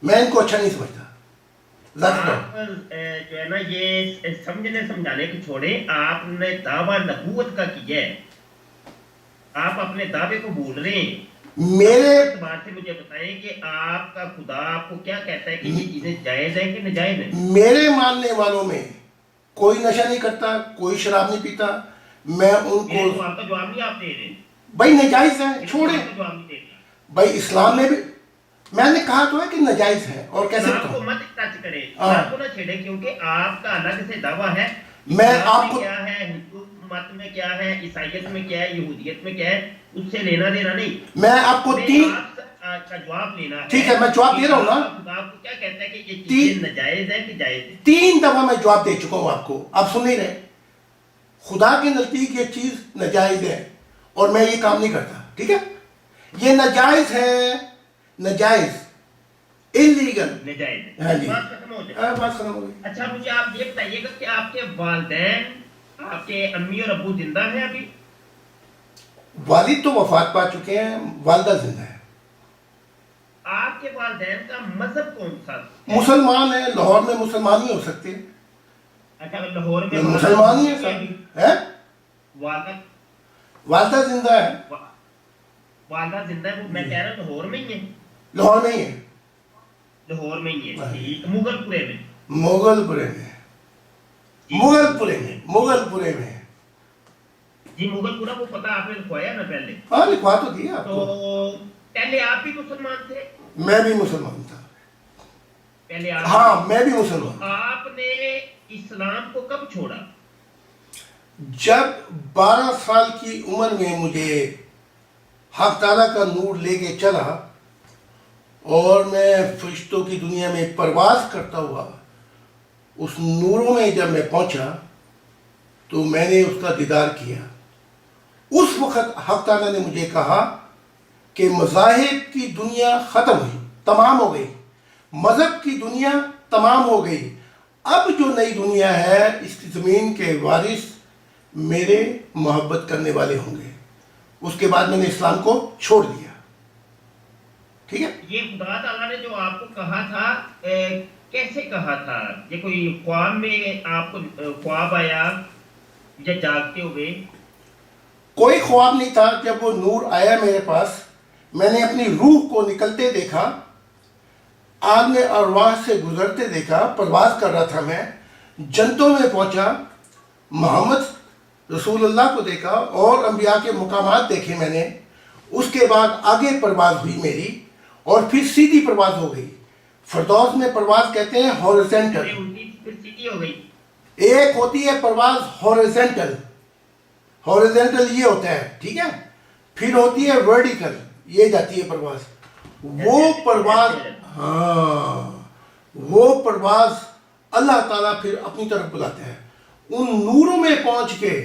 میں ان کو اچھا نہیں سمجھتا. آپ جو ہے نا یہ سمجھنے سمجھانے کی چھوڑیں، آپ نے دعویٰ نبوت کا کیا ہے، آپ اپنے دعوے کو بھول رہے ہیں. میرے اعتبار سے مجھے بتائیں کہ آپ کا خدا آپ کو کیا کہتا ہے کہ یہ چیزیں جائز ہیں کہ ناجائز ہیں؟ میرے ماننے والوں میں کوئی نشہ نہیں کرتا، کوئی شراب نہیں پیتا. میں ان میرے کو سوال کا جواب نہیں آپ دے رہے. بھائی نجائز ہے، میرے چھوڑیں. سوال کا جواب نہیں دے رہے. بھائی اسلام میں بھی میں نے کہا تو ہے کہ نجائز ہے، اور کیسے اسلام کو بتاؤں؟ مت ٹچ کریں، اسلام کو نہ چھیڑیں، کیونکہ آپ کا الگ سے دعویٰ ہے. میں اسلام آپ میں کو کیا ہے، ہندو مت میں کیا ہے، عیسائیت میں کیا ہے، یہودیت میں کیا ہے، اس سے لینا دینا نہیں. میں آپ کو ہمیں آپ کا جواب لینا ہے. ٹھیک ہے میں جواب دے رہا ہوں نا. آپ کا خدا آپ کو کیا کہتا ہے کہ یہ چیزیں ناجائز ہیں کہ جائز ہیں؟ 3 دفعہ میں جواب دے چکا ہوں آپ کو، آپ سن نہیں رہے. خدا کے نزدیک یہ چیز ناجائز ہے اور میں یہ کام نہیں کرتا. ٹھیک ہے، یہ ناجائز ہے، ناجائز، انلیگل. ناجائز ہے. ہاں جی، بات ختم ہو جائے. بات ختم ہو گئی. اچھا مجھے آپ یہ بتائیے گا کہ آپ کے والدین، آپ کے امی اور ابو زندہ ہیں ابھی؟ والد تو وفات پا چکے ہیں، والدہ زندہ ہے. آپ کے والدین کا مذہب کون سا؟ مسلمان ہیں، لاہور میں مسلمان ہی ہو سکتے ہیں. اچھا لاہور میں مسلمان ہی ہیں سب. ہے والدہ والدہ زندہ ہے، والدہ زندہ ہے. میں کہہ رہا ہوں لاہور میں ہی ہے. لاہور میں ہی ہے. لاہور میں ہی ہے. ٹھیک. مغل پورے میں؟ مغل پورے میں، مغل پورے میں، مغل پورے میں. جی مغل پورا وہ پتہ آپ نے لکھوایا نا پہلے؟ ہاں لکھوا تو دیا آپ تو کو. پہلے آپ بھی مسلمان تھے؟ میں بھی مسلمان تھا. پہلے آپ؟ ہاں میں بھی مسلمان. آپ نے اسلام کو کب چھوڑا؟ جب 12 سال کی عمر میں مجھے حق تعالیٰ کا نور لے کے چلا اور میں فرشتوں کی دنیا میں پرواز کرتا ہوا اس نوروں میں جب میں پہنچا تو میں نے اس کا دیدار کیا. اس وقت حق تعالیٰ نے مجھے کہا کہ مذاہب کی دنیا ختم ہوئی، تمام ہو گئی، مذہب کی دنیا تمام ہو گئی. اب جو نئی دنیا ہے اس کی زمین کے وارث میرے محبت کرنے والے ہوں گے. اس کے بعد میں نے اسلام کو چھوڑ دیا. ٹھیک ہے. یہ خدا تعالیٰ نے جو آپ کو کہا تھا کیسے کہا تھا؟ یہ کوئی خواب میں آپ کو خواب آیا یا جاگتے ہوئے؟ کوئی خواب نہیں تھا. جب وہ نور آیا میرے پاس میں نے اپنی روح کو نکلتے دیکھا، عالم ارواح سے گزرتے دیکھا. پرواز کر رہا تھا میں، جنتوں میں پہنچا، محمد رسول اللہ کو دیکھا اور انبیاء کے مقامات دیکھے میں نے. اس کے بعد آگے پرواز ہوئی میری اور پھر سیدھی پرواز ہو گئی. فردوس میں پرواز کہتے ہیں ہورزنٹل. پھر سیدھی ہو گئی. ایک ہوتی ہے پرواز ہورزنٹل، ہورزنٹل یہ ہوتا ہے. ٹھیک ہے. پھر ہوتی ہے ورٹیکل، یہ جاتی ہے پرواز. وہ پرواز، ہاں وہ پرواز اللہ تعالیٰ پھر اپنی طرف بلاتا ہے. ان نوروں میں پہنچ کے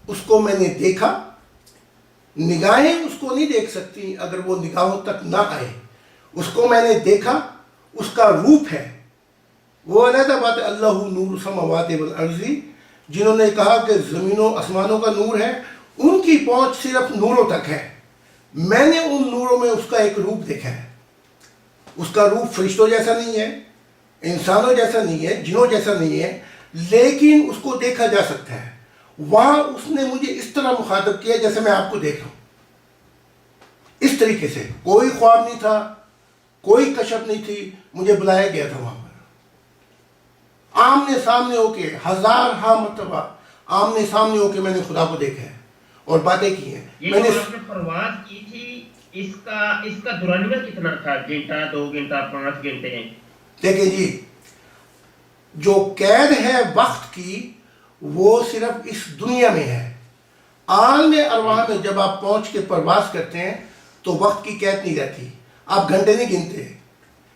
اس کو میں نے دیکھا. نگاہیں اس کو نہیں دیکھ سکتی اگر وہ نگاہوں تک نہ آئے. اس کو میں نے دیکھا، اس کا روپ ہے. وہ علیحدہ بات ہے، اللہ نور السماوات والارض، جنہوں نے کہا کہ زمینوں آسمانوں کا نور ہے، ان کی پہنچ صرف نوروں تک ہے. میں نے ان نوروں میں اس کا ایک روپ دیکھا ہے. اس کا روپ فرشتوں جیسا نہیں ہے، انسانوں جیسا نہیں ہے، جنوں جیسا نہیں ہے، لیکن اس کو دیکھا جا سکتا ہے. وہاں اس نے مجھے اس طرح مخاطب کیا جیسے میں آپ کو دیکھ رہا ہوں. اس طریقے سے کوئی خواب نہیں تھا، کوئی کشف نہیں تھی. مجھے بلایا گیا تھا وہاں پر، آمنے سامنے ہو کے 1000 مرتبہ آمنے سامنے ہو کے میں نے خدا کو دیکھا ہے اور باتیں کی ہیں. یہ میں نے جو آپ نے پرواز کی تھی اس کا دورانیہ کتنا تھا؟ گھنٹہ، 2 گھنٹہ، 5 گھنٹے ہیں؟ دیکھیں جی، جو قید ہے وقت کی وہ صرف اس دنیا میں ہے. عالم ارواح میں جب آپ پہنچ کے پرواز کرتے ہیں تو وقت کی قید نہیں رہتی. آپ گھنٹے نہیں گنتے،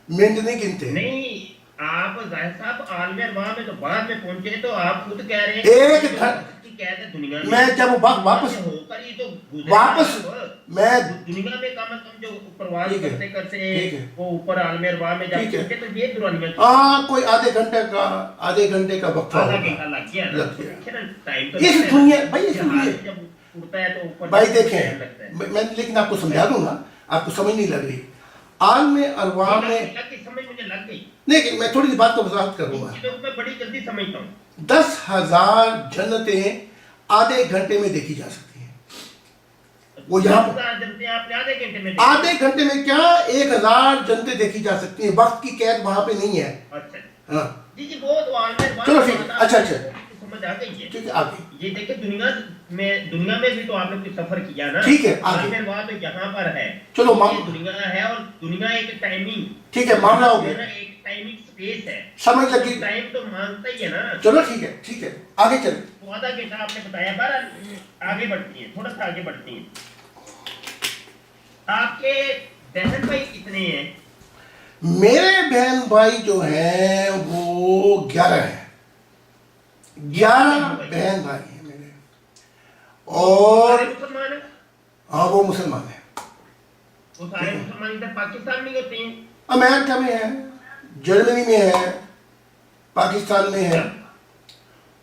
منٹ نہیں گنتے. نہیں، آپ ظاہر صاحب عالم ارواح میں تو بعد میں پہنچے تو آپ خود کہہ رہے ہیں ایک کہ قید ہے دنیا میں جب واپس ہو کر ہی تو گزرے. میں دنیا میں کم از کم جو پرواز ٹھیک ہے، کرتے کرتے ٹھیک ہے، وہ اوپر عالم ارواح میں جب ٹھیک ہے. پہنچے تو یہ دورانیہ ہاں کوئی آدھے گھنٹے کا وقفہ آدھا ہوگا. گھنٹہ لگ گیا لگ گیا. نا ٹائم تو اس دنیا بھائی، اس دنیا جب اڑتا ہے تو اوپر بھائی ٹائم دیکھیں، لگتا ہے. میں لیکن آپ کو سمجھا دوں نا، آپ کو سمجھ نہیں لگ رہی. عالم ارواح میں لگ گئی سمجھ، مجھے لگ گئی نہیں، میں تھوڑی سی بات کو وضاحت کروں ان گا. چیزوں کو میں بڑی جلدی سمجھتا ہوں. 10,000 جنتیں آدھے گھنٹے میں دیکھی جا سکتی ہیں. وہ یہاں 10,000 جنتیں آپ نے آدھے گھنٹے میں آدھے گھنٹے میں کیا 1,000 جنتیں دیکھی جا سکتی ہیں. وقت کی قید وہاں پہ نہیں ہے. اچھا ہاں جی جی، وہ تو عالم چلو ٹھیک ہے. اچھا سمجھ آ گئی ہے. ٹھیک ہے آگے. یہ دیکھیں دنیا میں بھی تو آپ نے کچھ سفر کیا نا. ٹھیک ہے آگے. عالم ارواح تو یہاں پر ہے. چلو یہ دنیا ہے اور دنیا ایک ٹائمنگ. ٹھیک ہے معاملہ ہو گیا. ایک ٹائمنگ سپیس ہے. سمجھ لگی. ٹائم تو مانتا ہی ہے نا. چلو ٹھیک ہے ٹھیک ہے آگے چلیں. تو آدھا گھنٹہ آپ نے بتایا. بہرحال آگے بڑھتی ہیں، تھوڑا سا آگے بڑھتی ہیں. آپ کے بہن بھائی کتنے ہیں؟ میرے بہن بھائی جو ہیں وہ 11 ہیں. 11 بہن بھائی ہیں میرے. اور سارے مسلمان ہیں؟ ہاں وہ مسلمان ہیں. وہ سارے مسلمان ادھر پاکستان میں ہوتے ہیں؟ امریکہ میں ہے، جرمنی میں ہے، پاکستان میں ہے.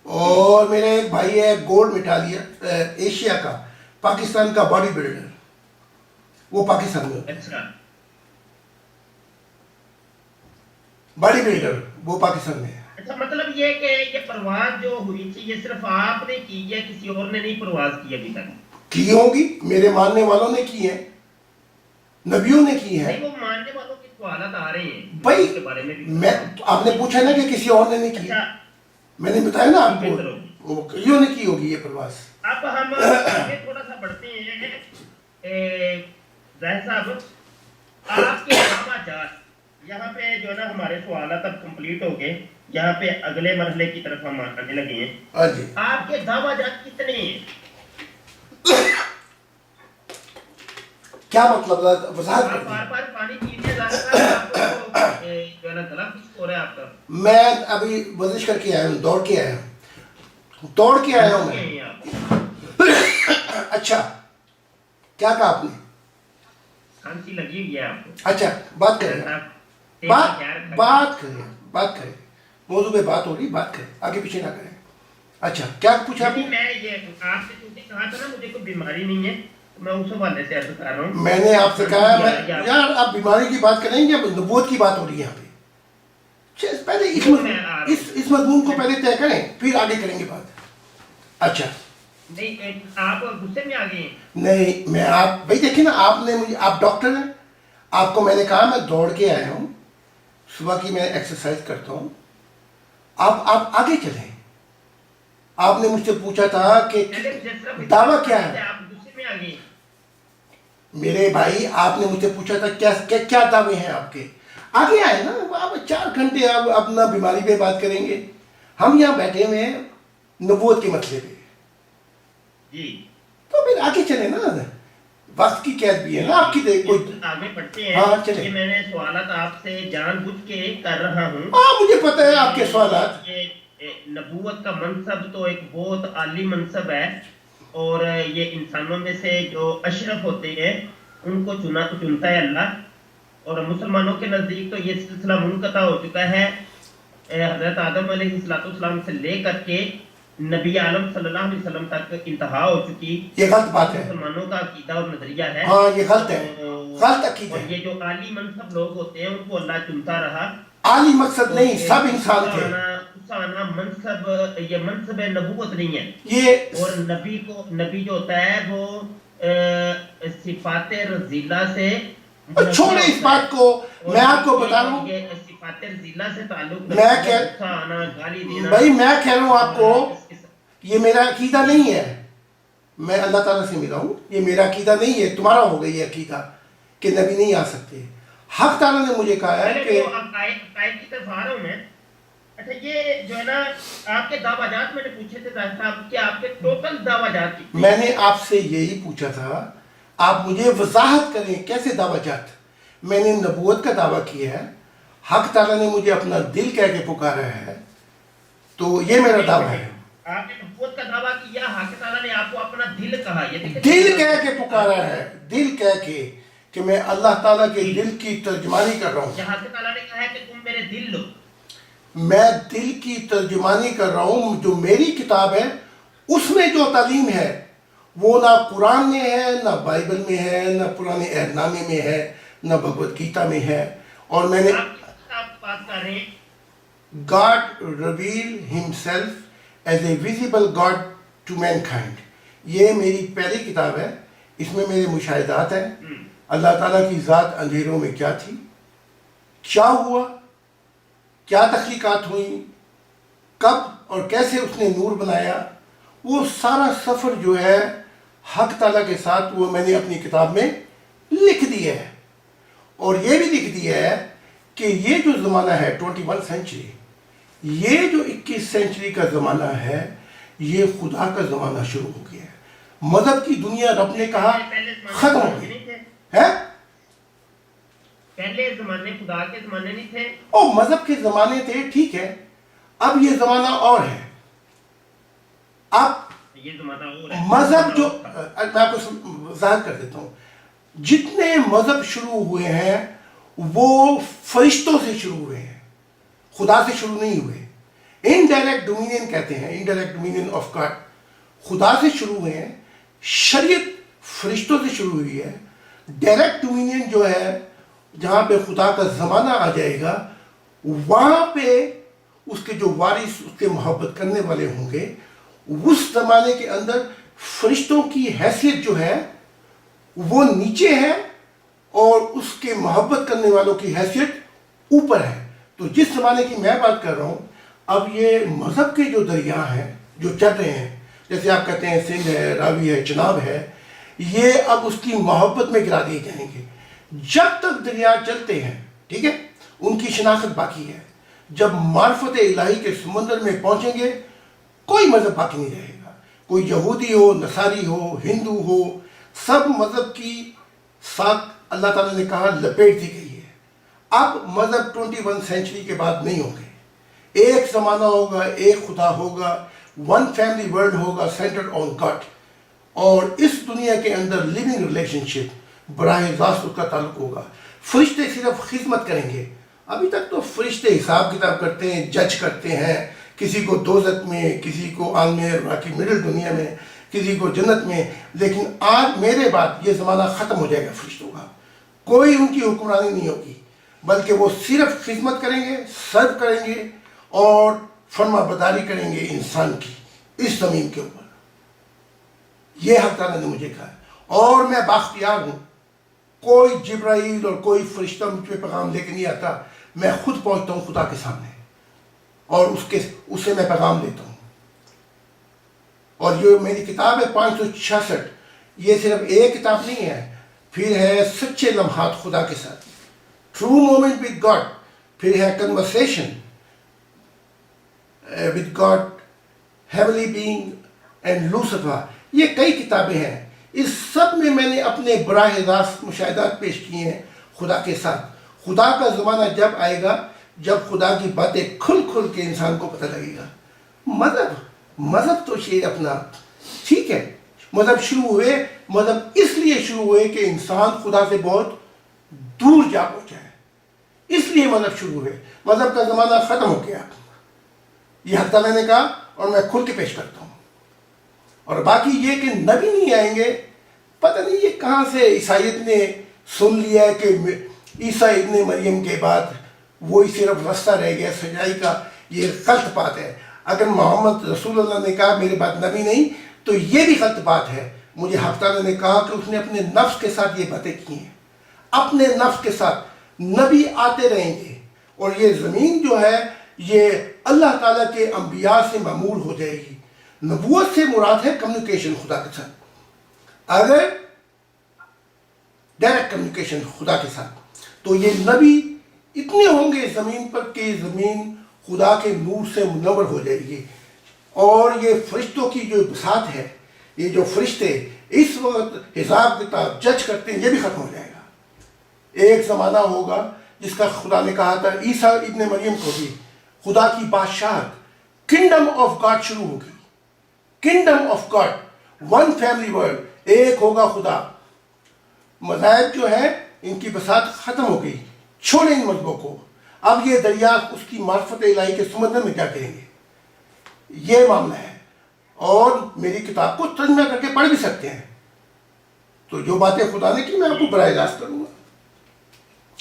اور میرا ایک بھائی ہے گولڈ میڈالسٹ ایشیا کا، پاکستان کا باڈی بلڈر، وہ پاکستان میں ہوتا ہے. اچھا باڈی بلڈر وہ پاکستان میں ہے. اچھا، مطلب یہ کہ یہ پرواز جو ہوئی تھی یہ صرف آپ نے کی ہے، کسی اور نے نہیں پرواز کی ابھی تک؟ کی ہوگی، میرے ماننے والوں نے کی ہے، نبیوں نے کی ہے. نہیں، وہ ماننے والوں کے سوالات آ رہے ہیں بھائی اس کے بارے میں بھی. میں آپ نے پوچھا نا کہ کسی اور نے نہیں کی. اچھا میں نے بتایا نا آپ بہتر کو ہوگی. وہ کئیوں نے کی ہوگی یہ پرواز. اب ہم آگے تھوڑا سا بڑھتے ہیں. ظاہر صاحب، آپ کے دعویٰ جات یہاں پہ جو ہے نا ہمارے سوالات اب کمپلیٹ ہو گئے. یہاں پہ اگلے مرحلے کی طرف ہم آنے لگے ہیں. ہاں جی. آپ کے دعویٰ جات کتنے ہیں؟ کیا مطلب وضاحت آپ کر بار بار پانی پیتے جا رہے ہیں، آپ کو جو ہے نا گلا کچھ ہو رہا ہے آپ کا. میں ابھی ورزش کر کے آیا ہوں، دوڑ کے آیا ہوں، دوڑ کے آیا ہوں میں. ہیں آپ؟ اچھا کیا کہا آپ نے؟ کھانسی لگی ہوئی ہے آپ کو. اچھا بات کریں، بات کریں موضوع پہ بات ہو رہی، بات کریں، آگے پیچھے نہ کریں. اچھا کیا پوچھا آپ نے؟ میں یہ آپ سے چونکہ کہا تھا نا مجھے کوئی بیماری نہیں ہے، میں اس حوالے سے عرض کر رہا ہوں. میں نے آپ سے کہا یار آپ بیماری کی بات کریں گے، نبوت کی بات ہو رہی ہے یہاں پہ. پہلے اس مضمون کو پہلے طے کریں پھر آگے کریں گے بات. اچھا نہیں، آپ غصے میں آ گئے ہیں. نہیں، میں آپ بھائی دیکھیں نا، آپ نے مجھے، آپ ڈاکٹر ہیں، آپ کو میں نے کہا میں دوڑ کے آیا ہوں، صبح کی میں ایکسرسائز کرتا ہوں. آپ آگے چلیں. آپ نے مجھ سے پوچھا تھا کہ دعویٰ کیا ہے. آپ غصے میں آ گئے. میرے بھائی آپ نے مجھ سے پوچھا تھا کیا دعوے ہیں آپ کے. آگے آئے نا آپ. 4 گھنٹے آپ اپنا بیماری پہ بات کریں گے، ہم یہاں بیٹھے ہوئے ہیں نبوت کے مسئلے پہ. جی تو پھر آگے چلیں نا، وقت کی قید بھی ہے نا آپ کی. دیکھ آگے بڑھتے ہیں. ہاں چلیں. یہ میں نے سوالات آپ سے جان بوجھ کے کر رہا ہوں. ہاں مجھے پتہ ہے آپ کے سوالات. یہ نبوت کا منصب تو ایک بہت عالی منصب ہے، اور یہ انسانوں میں سے جو اشرف ہوتے ہیں ان کو چنتا ہے اللہ. اور مسلمانوں کے نزدیک تو یہ سلسلہ منقطع ہو چکا ہے. حضرت آدم علیہ السلام سے لے کر کے نبی عالم صلی اللہ علیہ وسلم تک انتہا ہو چکی. یہ غلط بات ہے. مسلمانوں کا عقیدہ اور نظریہ ہے. ہاں یہ غلط ہے، غلط عقیدہ اور ہے. یہ جو عالی منصب لوگ ہوتے ہیں ان کو اللہ چنتا رہا. عالی مقصد نہیں، سب انسان تھے. اسانا منصب، یہ منصب نبوت نہیں ہے. یہ اور نبی جو ہوتا ہے وہ صفات رذیلہ سے چھوڑے اس بات کو. میں آپ کو بتا رہا ہوں، یہ صفات رذیلہ سے تعلق میں گالی دینا. بھائی میں کہہ رہا ہوں آپ کو، یہ میرا عقیدہ نہیں ہے. میں اللہ تعالیٰ سے ملا ہوں، یہ میرا عقیدہ نہیں ہے. تمہارا ہوگا یہ عقیدہ کہ نبی نہیں آ سکتے. حق تعالیٰ نے مجھے کہا ہے کہ عقائد کی طرف آ رہا ہوں میں. اچھا یہ جو ہے نا آپ کے دعویٰ جات میں نے پوچھے تھے صاحب کہ آپ کے ٹوٹل دعویٰ جات کتنے؟ میں نے آپ سے یہی پوچھا تھا، آپ مجھے وضاحت کریں کیسے دعویٰ جات. میں نے نبوت کا دعویٰ کیا ہے، حق تعالیٰ نے مجھے اپنا دل کہہ کے پکارا ہے، تو یہ میرا دعویٰ ہے. آپ نے نبوت کا دعویٰ کیا، حق تعالیٰ نے آپ کو اپنا دل کہا. دل کہہ کے پکارا ہے، دل کہہ کے کہ میں اللہ تعالیٰ کے دل کی ترجمانی کر رہا ہوں. حق تعالیٰ نے کہا ہے کہ تم میرے دل لو. میں دل کی ترجمانی کر رہا ہوں. جو میری کتاب ہے اس میں جو تعلیم ہے وہ نہ قرآن میں ہے، نہ بائبل میں ہے، نہ پرانے عہد نامے میں ہے، نہ بھگوت گیتا میں ہے. اور میں نے آپ بات کر رہے ہیں God revealed himself as a visible God to mankind. یہ میری پہلی کتاب ہے. اس میں میرے مشاہدات ہیں. اللہ تعالیٰ کی ذات اندھیروں میں کیا تھی, کیا ہوا, کیا تحقیقات ہوئیں, کب اور کیسے اس نے نور بنایا, وہ سارا سفر جو ہے حق تعالیٰ کے ساتھ وہ میں نے اپنی کتاب میں لکھ دیا ہے. اور یہ بھی لکھ دیا ہے کہ یہ جو زمانہ ہے 21 سینچری, یہ جو 21 سینچری کا زمانہ ہے, یہ خدا کا زمانہ شروع ہو گیا ہے. مذہب کی دنیا رب نے کہا ختم ہو گئی ہے. پہلے زمانے خدا کے زمانے نہیں تھے, اور مذہب کے زمانے تھے, ٹھیک ہے. اب یہ زمانہ اور ہے. اب یہ زمانہ اور ہے. مذہب جو میں آپ کو وضاحت کر دیتا ہوں, جتنے مذہب شروع ہوئے ہیں وہ فرشتوں سے شروع ہوئے ہیں, خدا سے شروع نہیں ہوئے. انڈائریکٹ ڈومینین کہتے ہیں, انڈائریکٹ ڈومینین آف گاڈ, خدا سے شروع ہوئے ہیں. شریعت فرشتوں سے شروع ہوئی ہے. ڈائریکٹ ڈومینین جو ہے جہاں پہ خدا کا زمانہ آ جائے گا, وہاں پہ اس کے جو وارث اس کے محبت کرنے والے ہوں گے, اس زمانے کے اندر فرشتوں کی حیثیت جو ہے وہ نیچے ہے اور اس کے محبت کرنے والوں کی حیثیت اوپر ہے. تو جس زمانے کی میں بات کر رہا ہوں, اب یہ مذہب کے جو دریا ہیں جو چل رہے ہیں, جیسے آپ کہتے ہیں سندھ ہے, راوی ہے, چناب ہے, یہ اب اس کی محبت میں گرا دیے جائیں گے. جب تک دریا چلتے ہیں, ٹھیک ہے, ان کی شناخت باقی ہے. جب معرفت الہی کے سمندر میں پہنچیں گے, کوئی مذہب باقی نہیں رہے گا. کوئی یہودی ہو, نصاری ہو, ہندو ہو, سب مذہب کی ساتھ اللہ تعالیٰ نے کہا لپیٹ دی گئی ہے. اب مذہب 21 سینچری کے بعد نہیں ہوں گے. ایک زمانہ ہوگا, ایک خدا ہوگا, ون فیملی ورلڈ ہوگا سینٹرڈ آن گاڈ. اور اس دنیا کے اندر لیونگ ریلیشن شپ براہ راست اس کا تعلق ہوگا. فرشتے صرف خدمت کریں گے. ابھی تک تو فرشتے حساب کتاب کرتے ہیں, جج کرتے ہیں, کسی کو دوزخ میں, کسی کو عالم باقی مڈل دنیا میں, کسی کو جنت میں. لیکن آج میرے بعد یہ زمانہ ختم ہو جائے گا فرشتوں کا. کوئی ان کی حکمرانی نہیں ہوگی, بلکہ وہ صرف خدمت کریں گے, سرو کریں گے اور فرما برداری کریں گے انسان کی اس زمین کے اوپر. یہ حق تعالیٰ نے مجھے کہا ہے اور میں باختیار ہوں. کوئی جبرائیل اور کوئی فرشتہ مجھ پہ پیغام لے کے نہیں آتا, میں خود پہنچتا ہوں خدا کے سامنے اور اس سے میں پیغام لیتا ہوں. اور جو میری کتاب ہے 566, یہ صرف ایک کتاب نہیں ہے, پھر ہے سچے لمحات خدا کے ساتھ, ٹرو مومنٹ ود گاڈ, پھر ہے conversation with God, heavenly being and Lucifer. یہ کئی کتابیں ہیں. اس سب میں نے اپنے براہ راست مشاہدات پیش کیے ہیں خدا کے ساتھ. خدا کا زمانہ جب آئے گا جب خدا کی باتیں کھل کھل کے انسان کو پتہ لگے گا. مذہب تو شیر اپنا, ٹھیک ہے, مذہب شروع ہوئے, مذہب اس لیے شروع ہوئے کہ انسان خدا سے بہت دور جا پہنچا ہے, اس لیے مذہب شروع ہوئے. مذہب کا زمانہ ختم ہو گیا, یہ حق تعالیٰ نے کہا اور میں کھل کے پیش کرتا ہوں. اور باقی یہ کہ نبی نہیں آئیں گے, پتہ نہیں یہ کہاں سے عیسائیت نے سن لیا ہے کہ عیسیٰ ابن مریم کے بعد وہی صرف رستہ رہ گیا سچائی کا. یہ غلط بات ہے. اگر محمد رسول اللہ نے کہا میرے بعد نبی نہیں, تو یہ بھی غلط بات ہے. مجھے حق تعالیٰ نے کہا کہ اس نے اپنے نفس کے ساتھ یہ باتیں کی ہیں. اپنے نفس کے ساتھ نبی آتے رہیں گے اور یہ زمین جو ہے یہ اللہ تعالیٰ کے انبیاء سے معمور ہو جائے گی. نبوت سے مراد ہے کمیونیکیشن خدا کے ساتھ. اگر ڈائریکٹ کمیونیکیشن خدا کے ساتھ, تو یہ نبی اتنے ہوں گے زمین پر کہ زمین خدا کے نور سے منور ہو جائے گی. اور یہ فرشتوں کی جو بساط ہے, یہ جو فرشتے اس وقت حساب کتاب جج کرتے ہیں, یہ بھی ختم ہو جائے گا. ایک زمانہ ہوگا جس کا خدا نے کہا تھا عیسیٰ ابن مریم کو بھی خدا کی بادشاہت, کنگڈم آف گاڈ شروع ہوگی. Kingdom of God, one family world, ایک ہوگا خدا. مذاہب جو ہے ان کی بساط ختم ہو گئی, چھوڑیں ان مذہبوں کو. اب یہ دریا اس کی معرفت الہی کے سمندر میں کیا کریں گے, یہ معاملہ ہے. اور میری کتاب کو ترجمہ کر کے پڑھ بھی سکتے ہیں. تو جو باتیں خدا نے کی میں آپ کو براہ راست کروں گا.